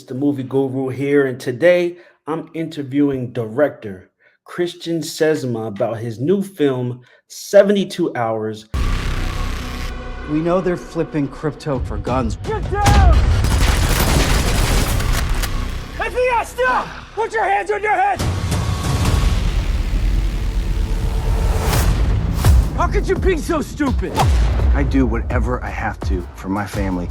It's the movie guru here, and today I'm interviewing director Christian Sesma about his new film, 72 Hours. We know they're flipping crypto for guns. Get down! FBI, stop! Put your hands on your head! How could you be so stupid? I do whatever I have to for my family.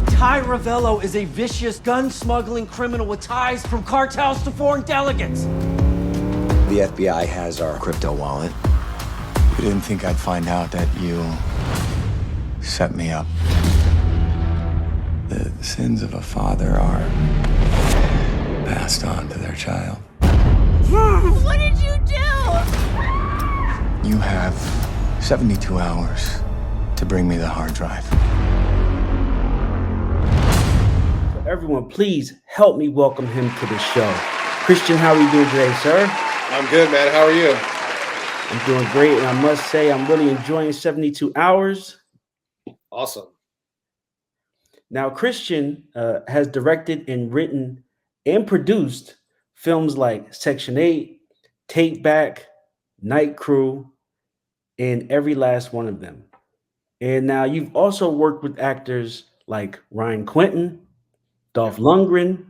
Tye Revello is a vicious gun smuggling criminal with ties from cartels to foreign delegates. The FBI has our crypto wallet. You didn't think I'd find out that you set me up. The sins of a father are passed on to their child. What did you do? You have 72 hours to bring me the hard drive. So everyone, please help me welcome him to the show. Christian, how are you doing today, sir? I'm good, man. How are you? I'm doing great, and I must say I'm really enjoying 72 Hours. Awesome. Now, Christian has directed and written and produced films like Section 8, Take Back, Night Crew, and every last one of them. And now you've also worked with actors like Ryan Quentin, Dolph Lundgren,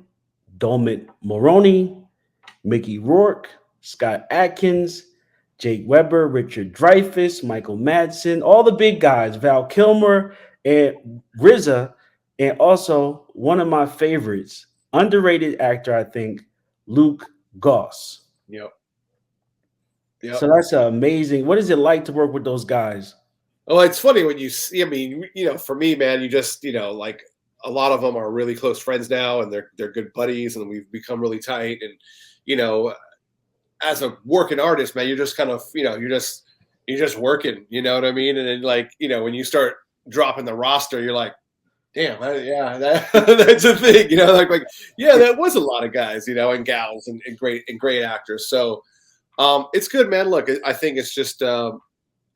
Dermot Mulroney, Mickey Rourke, Scott Adkins, Jake Weber, Richard Dreyfuss, Michael Madsen, all the big guys, Val Kilmer and RZA, and also one of my favorites, underrated actor, I think, Luke Goss. Yep. So that's amazing. What is it like to work with those guys? Well, it's funny when you see, I mean, for me, man, you just, like a lot of them are really close friends now and they're good buddies and we've become really tight. And, as a working artist, man, you're just kind of, you're just working, you know what I mean? And then when you start dropping the roster, you're like, damn, that's a thing, that was a lot of guys, and gals and great actors. So it's good, man. Look, I think it's just a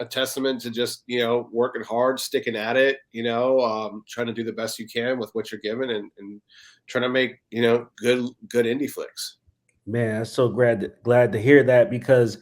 testament to just, working hard, sticking at it, trying to do the best you can with what you're given and trying to make, good indie flicks. Man, I'm so glad to hear that because,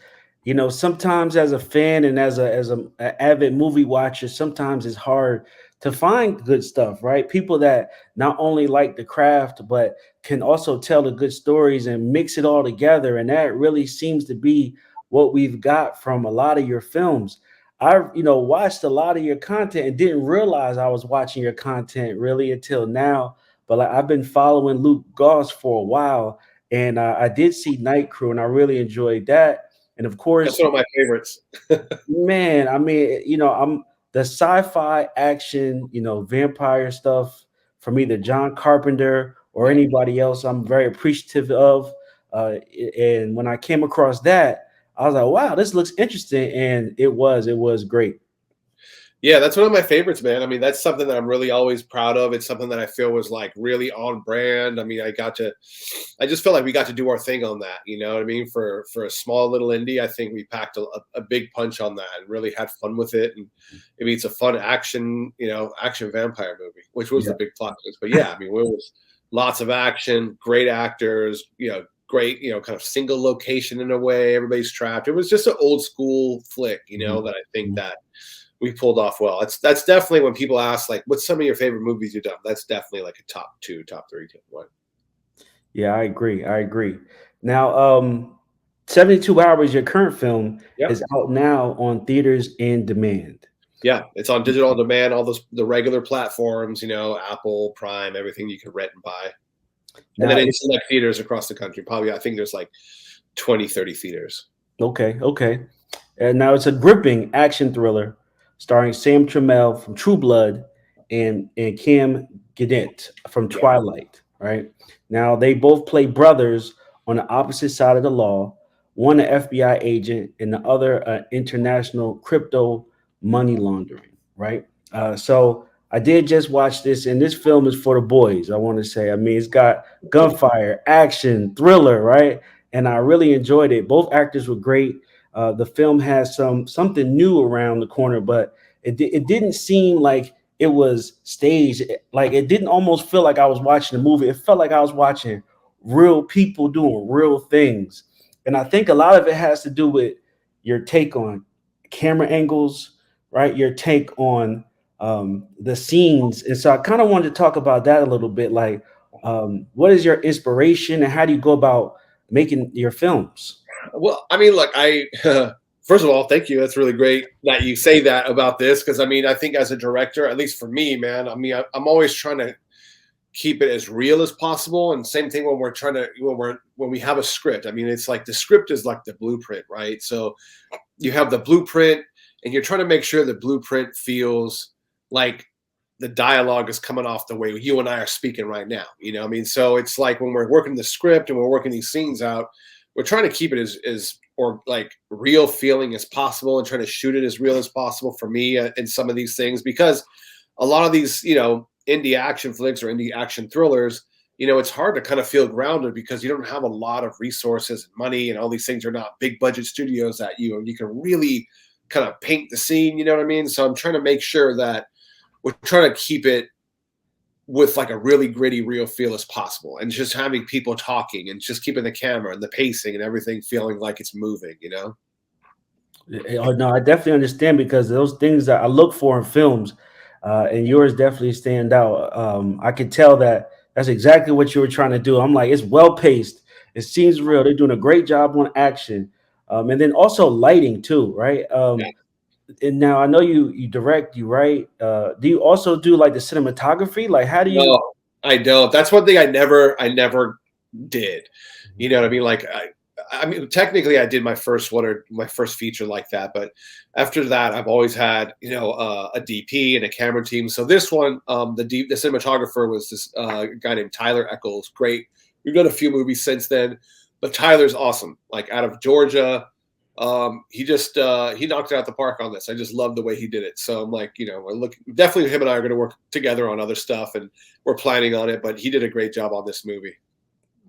sometimes as a fan and as a avid movie watcher, sometimes it's hard to find good stuff, right? People that not only like the craft, but can also tell the good stories and mix it all together. And that really seems to be what we've got from a lot of your films. I, watched a lot of your content and didn't realize I was watching your content really until now. But I've been following Luke Goss for a while. And I did see Night Crew, and I really enjoyed that. And of course, that's one of my favorites. Man, I mean, I'm the sci-fi action, vampire stuff from either John Carpenter or anybody else. I'm very appreciative of. And when I came across that, I was like, wow, this looks interesting. And it was great. Yeah, that's one of my favorites, man. I mean, that's something that I'm really always proud of. It's something that I feel was really on brand. I mean, I just felt like we got to do our thing on that. You know what I mean? For a small little indie, I think we packed a big punch on that and really had fun with it. And I mean, it's a fun action vampire movie, which was the big plot twist. But yeah, I mean, it was lots of action, great actors, great, kind of single location in a way. Everybody's trapped. It was just an old school flick, that I think that we pulled off well. That's definitely when people ask, what's some of your favorite movies you've done? That's definitely a top 2, top 3, top 1. Yeah, I agree. Now, 72 Hours, your current film, is out now on theaters and demand. Yeah, it's on digital on demand, all the regular platforms, Apple, Prime, everything you can rent and buy. And then in select theaters across the country, probably, I think there's 20, 30 theaters. Okay. And now it's a gripping action thriller starring Sam Trammell from True Blood and Cam Gigandet from Twilight, right? Now, they both play brothers on the opposite side of the law, one an FBI agent and the other international crypto money laundering, right? So I did just watch this, and this film is for the boys, I want to say. I mean, it's got gunfire, action, thriller, right? And I really enjoyed it. Both actors were great. The film has something new around the corner, but it didn't seem like it was staged. Like it didn't almost feel like I was watching a movie. It felt like I was watching real people doing real things. And I think a lot of it has to do with your take on camera angles, right? Your take on the scenes. And so I kind of wanted to talk about that a little bit. Like, what is your inspiration and how do you go about making your films? Well, I mean, look, first of all, thank you. That's really great that you say that about this, because I mean, I think as a director, at least for me, man, I mean, I'm always trying to keep it as real as possible. And same thing when we're trying to when we have a script. I mean, it's like the script is like the blueprint, right? So you have the blueprint, and you're trying to make sure the blueprint feels like the dialogue is coming off the way you and I are speaking right now. You know what I mean? So it's like when we're working the script and we're working these scenes out, we're trying to keep it as or like real feeling as possible and trying to shoot it as real as possible for me in some of these things, because a lot of these, you know, indie action flicks or indie action thrillers, you know, it's hard to kind of feel grounded because you don't have a lot of resources and money, and all these things are not big budget studios that you can really kind of paint the scene, you know what I mean? So I'm trying to make sure that we're trying to keep it with like a really gritty, real feel as possible, and just having people talking and just keeping the camera and the pacing and everything feeling like it's moving, you know? Oh, no, I definitely understand, because those things that I look for in films, and yours definitely stand out. I could tell that that's exactly what you were trying to do. I'm like, it's well paced. It seems real. They're doing a great job on action, and then also lighting too, right? Yeah. And now I know you direct, you write. Do you also do like the cinematography? Like, how do you? No, I don't. That's one thing I never did. You know what I mean? Like I mean, technically, I did my first feature like that, but after that, I've always had, you know, a DP and a camera team. So this one, the cinematographer was this guy named Tyler Eccles. Great. We've done a few movies since then, but Tyler's awesome. Like out of Georgia, he just he knocked it out the park on this. I just love the way he did it. So I'm like, you know, definitely him and I are going to work together on other stuff, and we're planning on it. But he did a great job on this movie.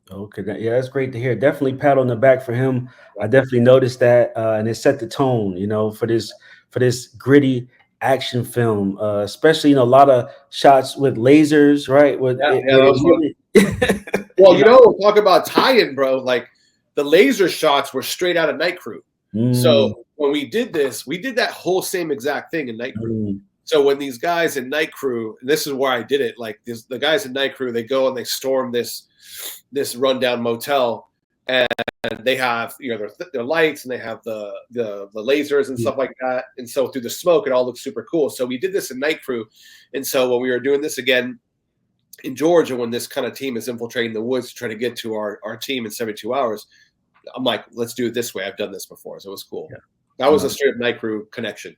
Okay, yeah, that's great to hear. Definitely pat on the back for him. I definitely noticed that, and it set the tone, you know, for this gritty action film. Especially, you know, a lot of shots with lasers, right? With Yeah, it, yeah, that was fun. really, Well, you know, we'll talk about tie-in, bro. Like the laser shots were straight out of Night Crew. So when we did this, we did that whole same exact thing in Night Crew. So when these guys in Night Crew, and this is where I did it, like the guys in Night Crew, they go and they storm this rundown motel, and they have, you know, their lights, and they have the lasers and stuff like that. And so through the smoke, it all looks super cool. So we did this in Night Crew, and so when we were doing this again in Georgia, when this kind of team is infiltrating the woods to try to get to our team in 72 hours, I'm like, let's do it this way. I've done this before, so it was cool. Yeah. That was a straight up Night Crew connection.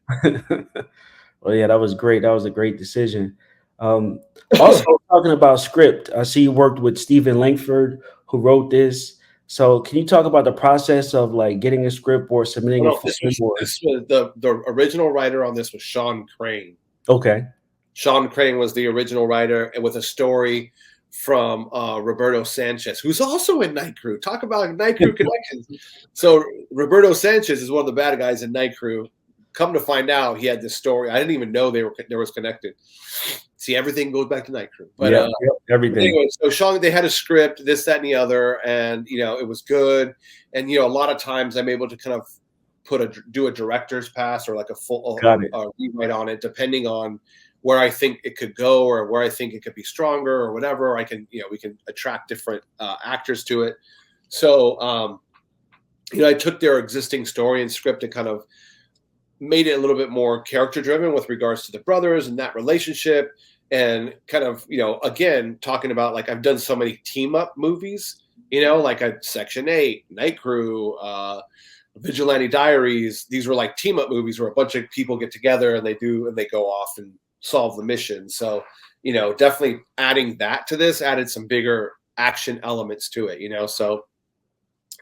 Well, yeah, that was great. That was a great decision. Also, talking about script, I see you worked with Stephen Langford, who wrote this. So, can you talk about the process of like getting a script or submitting a film? This was the original writer on this was Sean Crayne. Okay. Sean Crayne was the original writer, and with a story from Roberto Sanchez, who's also in Night Crew. Talk about Night Crew connections. So Roberto Sanchez is one of the bad guys in Night Crew. Come to find out, he had this story. I didn't even know they was connected. See, everything goes back to Night Crew. But everything. Anyway, so Sean, they had a script, this, that, and the other, and you know, it was good. And you know, a lot of times I'm able to kind of do a director's pass or like a full rewrite on it, depending on where I think it could go or where I think it could be stronger or whatever. Or I can, you know, we can attract different actors to it. So, you know, I took their existing story and script and kind of made it a little bit more character driven with regards to the brothers and that relationship, and kind of, you know, again, talking about like I've done so many team up movies, you know, like Section 8, Night Crew, Vigilante Diaries. These were like team up movies where a bunch of people get together and they go off and solve the mission. So, you know, definitely adding that to this added some bigger action elements to it, you know. So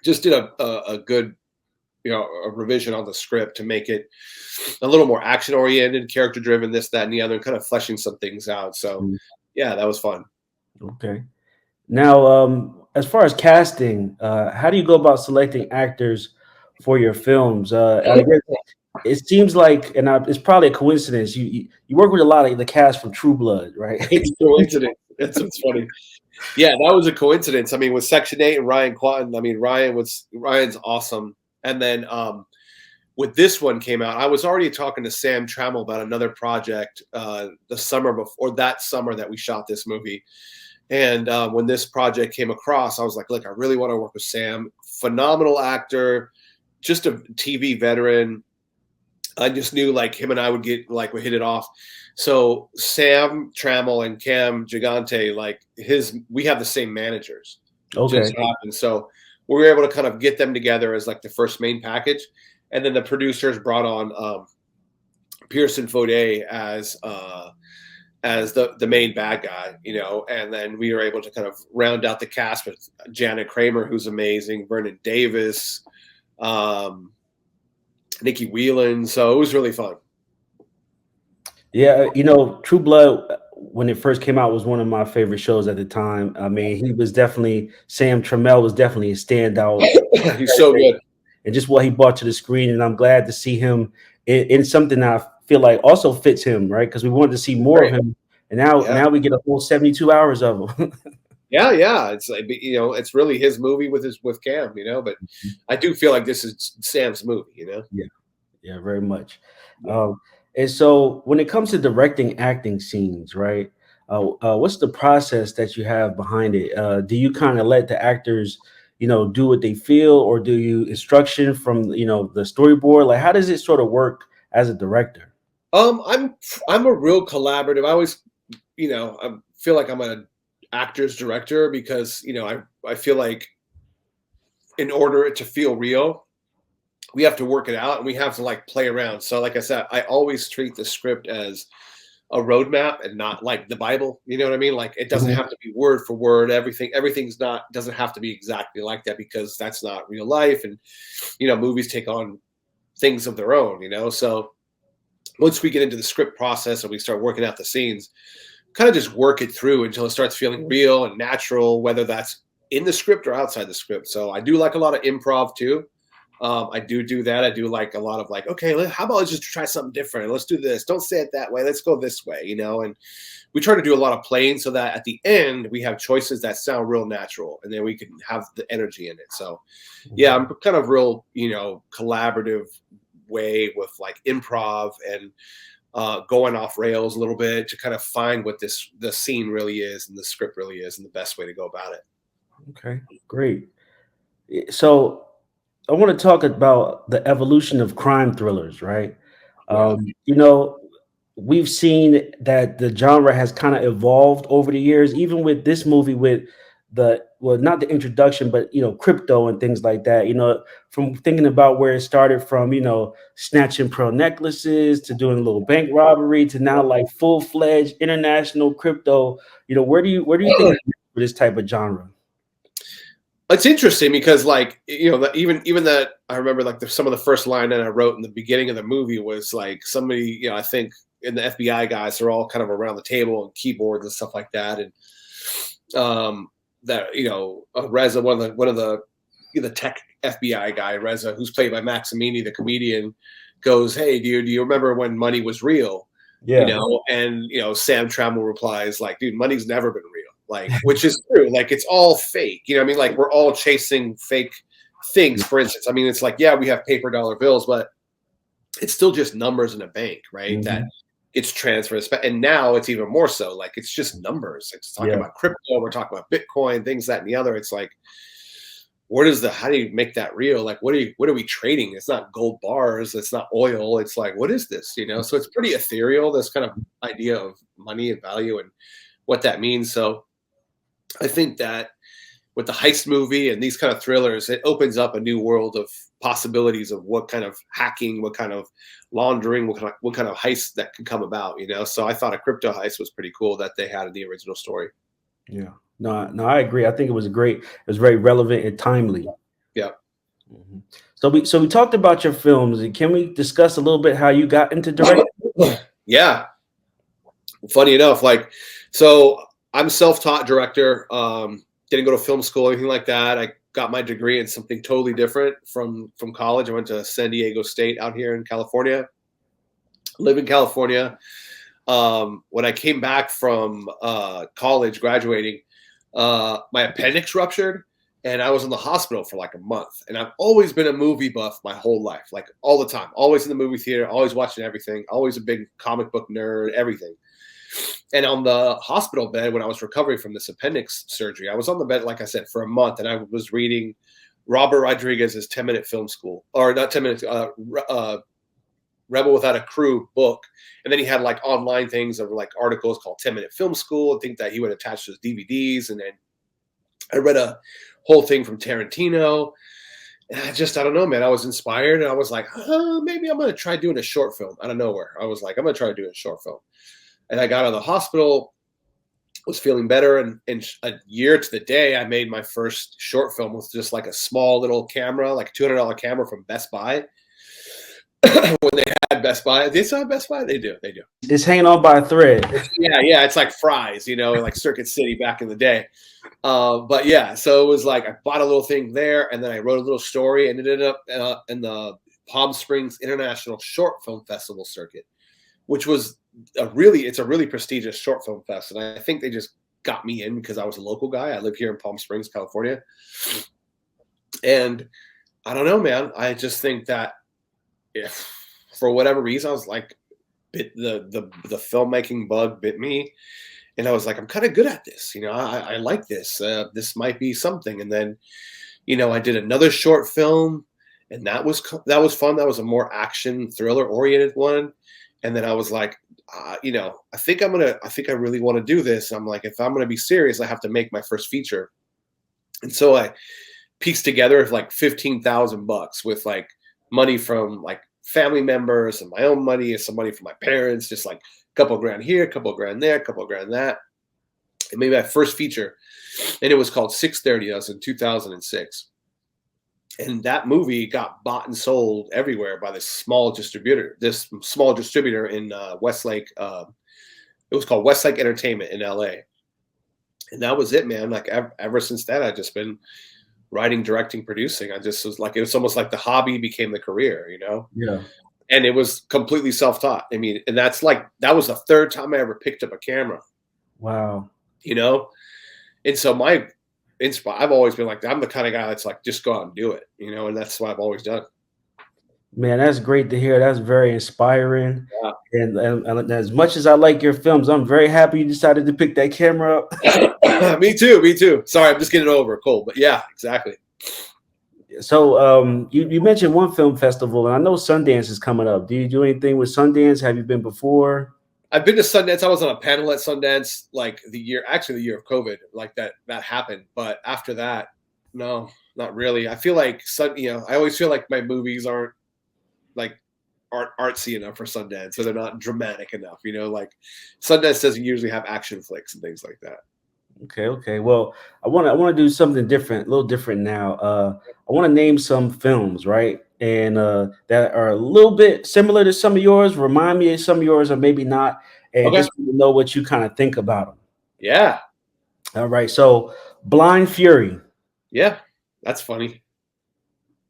just did a good, you know, a revision on the script to make it a little more action oriented, character driven, this, that, and the other, and kind of fleshing some things out. So yeah, that was fun. Okay. Now, as far as casting, how do you go about selecting actors for your films? it seems like, and it's probably a coincidence. You work with a lot of the cast from True Blood, right? It's a coincidence. That's what's funny. Yeah, that was a coincidence. I mean, with Section 8 and Ryan Quanten, I mean, Ryan's awesome. And then with this one came out, I was already talking to Sam Trammell about another project the summer before, that summer that we shot this movie. And when this project came across, I was like, look, I really want to work with Sam. Phenomenal actor, just a TV veteran. I just knew like him and I would hit it off. So Sam Trammell and Cam Gigandet, we have the same managers. Okay. Just happened. So we were able to kind of get them together as like the first main package. And then the producers brought on Pierson Fode as the main bad guy, you know, and then we were able to kind of round out the cast with Janet Kramer, who's amazing, Vernon Davis, Nicky Whelan. So it was really fun. Yeah, you know, True Blood, when it first came out, was one of my favorite shows at the time. I mean, Sam Trammell was definitely a standout. He's so good. And just what he brought to the screen. And I'm glad to see him in something that I feel like also fits him, right? Because we wanted to see more of him. And now we get a whole 72 hours of him. Yeah. It's like, you know, it's really his movie with Cam, you know, but I do feel like this is Sam's movie, you know? Yeah, very much. And so when it comes to directing acting scenes, right? What's the process that you have behind it? Do you kind of let the actors, you know, do what they feel, or do you instruction from, you know, the storyboard? Like, how does it sort of work as a director? I'm a real collaborative. I always, you know, I feel like I'm an actor's director because, you know, I feel like in order to feel real, we have to work it out and we have to like play around. So like I said, I always treat the script as a roadmap and not like the Bible. You know what I mean? Like it doesn't have to be word for word. Everything's doesn't have to be exactly like that because that's not real life. And, you know, movies take on things of their own, you know? So once we get into the script process and we start working out the scenes, kind of just work it through until it starts feeling real and natural, whether that's in the script or outside the script. So I do like a lot of improv too. I do that. I do like a lot of like, okay, how about let's just try something different? Let's do this. Don't say it that way. Let's go this way, you know? And we try to do a lot of playing so that at the end we have choices that sound real natural and then we can have the energy in it. So yeah, I'm kind of real, you know, collaborative way with like improv and going off rails a little bit to kind of find what the scene really is and the script really is and the best way to go about it. Okay, great. So I want to talk about the evolution of crime thrillers, right? You know, we've seen that the genre has kind of evolved over the years, even with this movie with not the introduction, but, you know, crypto and things like that, you know, from thinking about where it started from, you know, snatching pearl necklaces to doing a little bank robbery to now like full-fledged international crypto, you know, where do you think for this type of genre? It's interesting because, like, you know, even that I remember, like, some of the first line that I wrote in the beginning of the movie was like somebody, you know, I think in the FBI guys are all kind of around the table and keyboards and stuff like that, and that, you know, Reza, one of the tech FBI guy, Reza, who's played by Maximini, the comedian, goes, "Hey, do you remember when money was real?" Yeah, you know, and you know, Sam Trammell replies like, "Dude, money's never been real." Like, which is true. Like, it's all fake. You know what I mean? Like, we're all chasing fake things, for instance. I mean, it's like, yeah, we have paper dollar bills, but it's still just numbers in a bank, right? That gets transferred. And now it's even more so. Like, it's just numbers. It's talking about crypto. We're talking about Bitcoin, things, that, and the other. It's like, how do you make that real? Like, what are we trading? It's not gold bars. It's not oil. It's like, what is this? You know? So it's pretty ethereal, this kind of idea of money and value and what that means. So I think that with the heist movie and these kind of thrillers, it opens up a new world of possibilities of what kind of hacking, what kind of laundering, what kind of heist that can come about, you know? So I thought a crypto heist was pretty cool that they had in the original story. Yeah. No, I agree. I think it was very relevant and timely. Yeah. So we talked about your films. Can we discuss a little bit how you got into directing? Yeah. Funny enough, so I'm self-taught director. Didn't go to film school or anything like that. I got my degree in something totally different from college. I went to San Diego State out here in California. Live in California. When I came back from college, graduating, my appendix ruptured, and I was in the hospital for like a month. And I've always been a movie buff my whole life, like all the time. Always in the movie theater, always watching everything. Always a big comic book nerd, everything. And on the hospital bed, when I was recovering from this appendix surgery, I was on the bed, like I said, for a month, and I was reading Robert Rodriguez's 10-Minute Film School, or not 10 minutes, Rebel Without a Crew book. And then he had like online things of like articles called 10-Minute Film School. I think that he would attach to his DVDs. And then I read a whole thing from Tarantino. And I don't know, man. I was inspired, and I was like, maybe I'm going to try doing a short film out of nowhere. I was like, I'm going to try doing a short film. And I got out of the hospital, was feeling better. And in a year to the day, I made my first short film with just like a small little camera, like a $200 camera from Best Buy. When they had Best Buy, they still have Best Buy? They do. It's hanging on by a thread. Yeah. It's like Fry's, like Circuit City back in the day. But yeah, so it was like I bought a little thing there, and then I wrote a little story, and it ended up in the Palm Springs International Short Film Festival circuit, which was it's a really prestigious short film fest. And I think they just got me in because I was a local guy. I live here in Palm Springs, California. And I don't know, man. I just think that if for whatever reason, I was like, the filmmaking bug bit me. And I was like, I'm kind of good at this. I like this. This might be something. And then, I did another short film, and that was fun. That was a more action thriller oriented one. And then I was like, I think I really want to do this. I'm like, if I'm going to be serious, I have to make my first feature. And so I pieced together like $15,000 with like money from like family members and my own money and some money from my parents, just like a couple grand here, a couple grand there, a couple grand that. And made my first feature, and it was called 630. That was in 2006. And that movie got bought and sold everywhere by this small distributor in Westlake. It was called Westlake Entertainment in LA. And that was it, man. Like ever since that, I've just been writing, directing, producing. I just was like, it was almost like the hobby became the career, Yeah. And it was completely self-taught. I mean, and that was the third time I ever picked up a camera. Wow. And so I've always been like, I'm the kind of guy that's like, just go out and do it, and that's what I've always done. Man, that's great to hear. That's very inspiring. Yeah. And as much as I like your films, I'm very happy you decided to pick that camera up. Me too. Sorry, I'm just getting over a cold, but yeah, exactly. So you mentioned one film festival, and I know Sundance is coming up. Do you do anything with Sundance? Have you been before? I've been to Sundance. I was on a panel at Sundance like the year of COVID, like that happened. But after that, no, not really. I feel like I always feel like my movies aren't artsy enough for Sundance, so they're not dramatic enough. Like Sundance doesn't usually have action flicks and things like that. Okay. Well, I want to do something different, a little different now. I want to name some films, right? And that are a little bit similar to some of yours, remind me of some of yours, or maybe not, and just want to know what you kind of think about them. Yeah. All right. So, Blind Fury. Yeah, that's funny.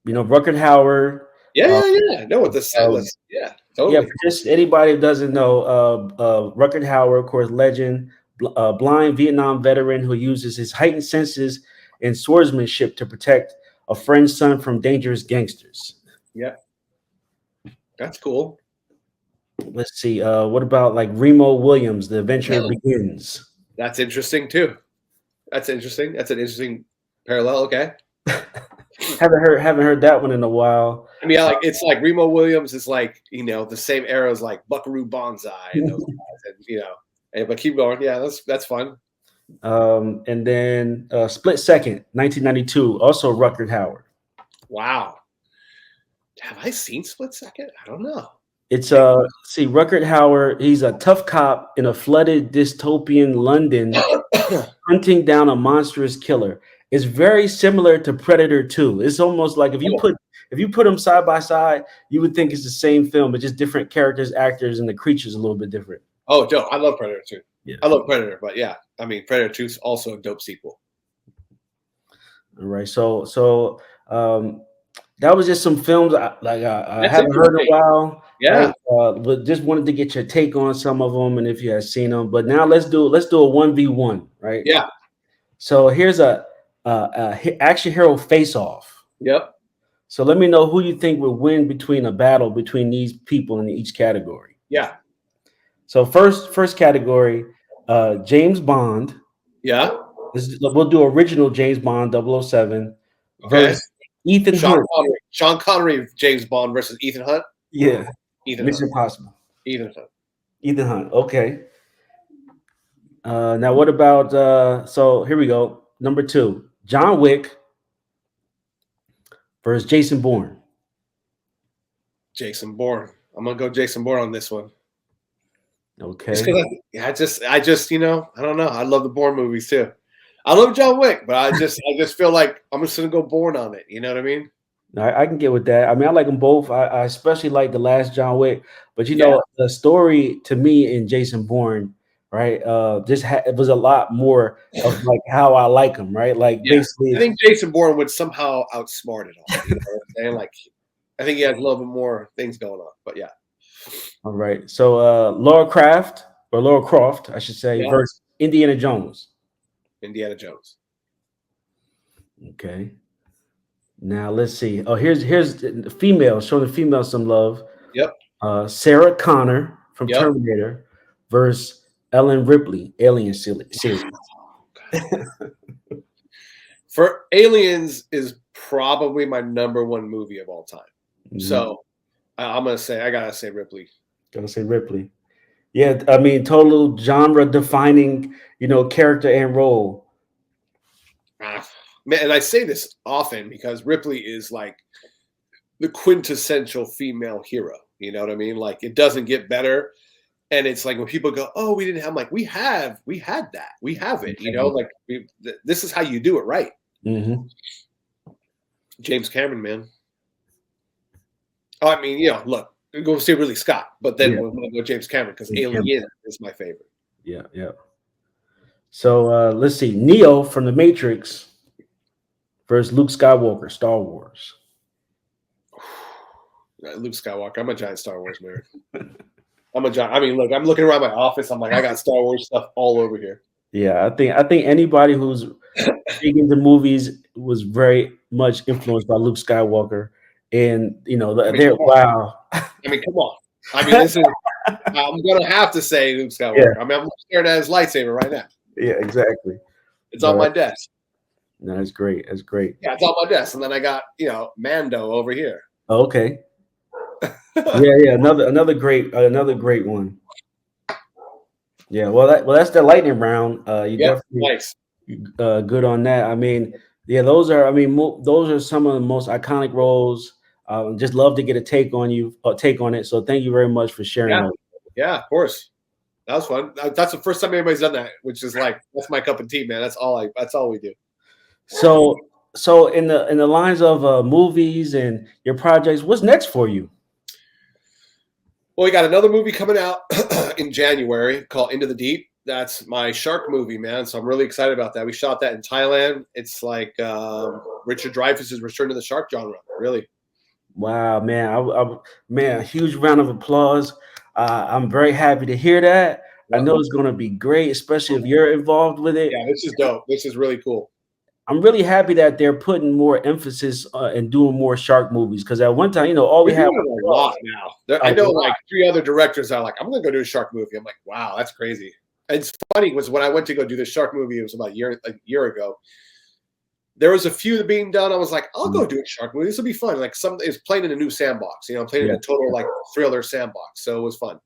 Rutger Hauer. Yeah. No, what the is. Yeah, totally. Yeah, for just anybody who doesn't know, Rutger Hauer, of course, legend, blind Vietnam veteran who uses his heightened senses and swordsmanship to protect a friend's son from dangerous gangsters. Yeah, that's cool. Let's see. What about like Remo Williams, The Adventure Begins? That's interesting too. That's interesting. That's an interesting parallel. Okay. haven't heard that one in a while. I mean, it's like Remo Williams is like the same era as like Buckaroo Banzai and those guys, and but keep going. Yeah, that's fun. And then Split Second, 1992, also Rutger Hauer. Wow. Have I seen Split Second? I don't know. It's Rutger Hauer. He's a tough cop in a flooded dystopian London, hunting down a monstrous killer. It's very similar to Predator 2. It's almost like if you put them side by side, you would think it's the same film, but just different characters, actors, and the creatures a little bit different. Oh, dope! I love Predator 2. Yeah. I love Predator, but yeah, I mean Predator 2 is also a dope sequel. All right. That was just some films I That's haven't heard in a interesting. while. Yeah. Right. But just wanted to get your take on some of them and if you had seen them. But now let's do a 1v1, right? Yeah. So here's a action hero face off. Yep. So let me know who you think would win between a battle between these people in each category. Yeah. So first category, James Bond. Yeah. We'll do original James Bond 007 Okay. versus Ethan Hunt. Sean Connery, James Bond versus Ethan Hunt. Yeah. Ethan Mission Hunt. Impossible. Ethan Hunt. Ethan Hunt. Okay. Now what about so here we go. Number 2, John Wick versus Jason Bourne. Jason Bourne. I'm gonna go Jason Bourne on this one. Okay. I just I don't know. I love the Bourne movies too. I love John Wick, but I just feel like I'm just gonna go Bourne on it. You know what I mean? I can get with that. I mean, I like them both. I especially like the last John Wick, but the story to me in Jason Bourne, right? It was a lot more of like how I like him, right? Like basically, I think Jason Bourne would somehow outsmart it all. You know what I'm saying? Like, I think he has a little bit more things going on. But yeah. All right. So Laura Croft, I should say, versus Indiana Jones. Indiana Jones. Okay. Now let's see. Oh, here's the female, showing the female some love. Yep. Sarah Connor from Terminator versus Ellen Ripley, Alien series. For Aliens is probably my number 1 movie of all time. Mm-hmm. So I gotta say Ripley. Gotta say Ripley. Yeah, I mean, total genre defining, character and role. Man, and I say this often because Ripley is like the quintessential female hero. You know what I mean? Like, it doesn't get better. And it's like when people go, "Oh, we didn't have," I'm like, we had that. We have it. Like this is how you do it right. Mm-hmm. James Cameron, man. Oh, I mean, look, we're going to say Ridley Scott, but then we'll go James Cameron because Alien is my favorite. Yeah, yeah. So let's see, Neo from The Matrix versus Luke Skywalker, Star Wars. Luke Skywalker. I'm a giant Star Wars nerd. I mean, look, I'm looking around my office. I'm like, I got Star Wars stuff all over here. Yeah, I think anybody who's big into movies was very much influenced by Luke Skywalker, and wow. I mean, come on. I mean, this is. I'm gonna have to say Luke Skywalker. Yeah. I mean, I'm staring at his lightsaber right now. Yeah, exactly. It's on my desk. No, that's great. That's great. Yeah, it's on my desk, and then I got Mando over here. Oh, okay. yeah, another great one. Yeah, that's the lightning round. You definitely nice. Good on that. I mean, those are some of the most iconic roles. Just love to get a take on it. So thank you very much for sharing. Yeah, yeah, of course. That was fun. That's the first time anybody's done that, which is like, that's my cup of tea, man. That's all we do. So in the lines of movies and your projects, what's next for you? Well, we got another movie coming out in January called Into the Deep. That's my shark movie, man. So I'm really excited about that. We shot that in Thailand. It's like Richard Dreyfuss's return to the shark genre, really. Wow, man. Man, a huge round of applause. I'm very happy to hear that. I know it's going to be great, especially if you're involved with it. Yeah, this is dope. This is really cool. I'm really happy that they're putting more emphasis and doing more shark movies, because at one time, all we have was a lot now. I know like 3 other directors are like, I'm going to go do a shark movie. I'm like, wow, that's crazy. And it's funny was when I went to go do the shark movie, it was about a year ago. There was a few being done. I was like, I'll go do a shark movie. This will be fun. Like it's playing in a new sandbox. I'm playing in a total like thriller sandbox. So it was fun.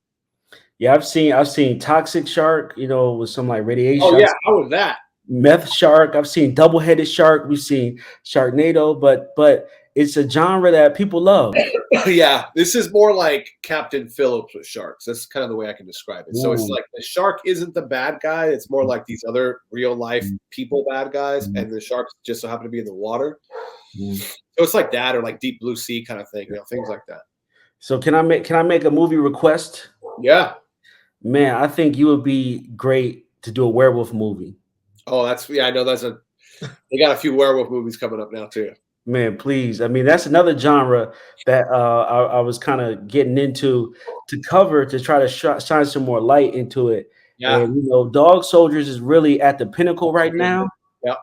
Yeah, I've seen Toxic Shark, with some like radiation. Oh yeah, how was that? Meth Shark. I've seen Double-Headed Shark. We've seen Sharknado, but it's a genre that people love. Yeah, this is more like Captain Phillips with sharks. That's kind of the way I can describe it. Ooh. So it's like the shark isn't the bad guy. It's more like these other real life people bad guys, and the sharks just so happen to be in the water. So it's like that, or like Deep Blue Sea kind of thing, things like that. So can I make a movie request? Yeah. Man, I think you would be great to do a werewolf movie. Oh, I know that's They got a few werewolf movies coming up now too. Man, please. I mean, that's another genre that I was kind of getting into to cover to try to shine some more light into it. Yeah. And Dog Soldiers is really at the pinnacle right now. Yeah.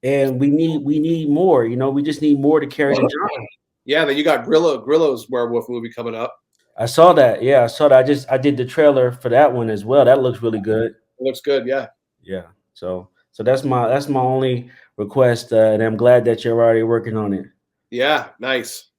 And we need more. We just need more to carry the genre. Yeah. Then you got Grillo's werewolf movie coming up. I saw that. Yeah, I saw that. I did the trailer for that one as well. That looks really good. It looks good. Yeah. Yeah. So that's my only request, and I'm glad that you're already working on it. Yeah. Nice.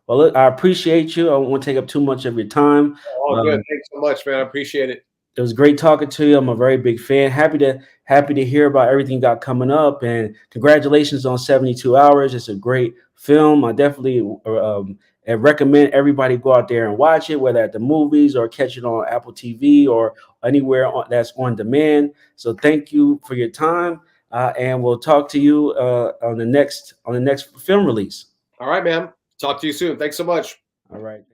Well, look, I appreciate you. I won't take up too much of your time. Oh, good. Thanks so much, man. I appreciate it. It was great talking to you. I'm a very big fan. Happy to hear about everything you got coming up, and congratulations on 72 Hours. It's a great film. I definitely recommend everybody go out there and watch it, whether at the movies or catch it on Apple TV or anywhere that's on demand. So thank you for your time, and we'll talk to you on the next film release. All right, man. Talk to you soon. Thanks so much. All right.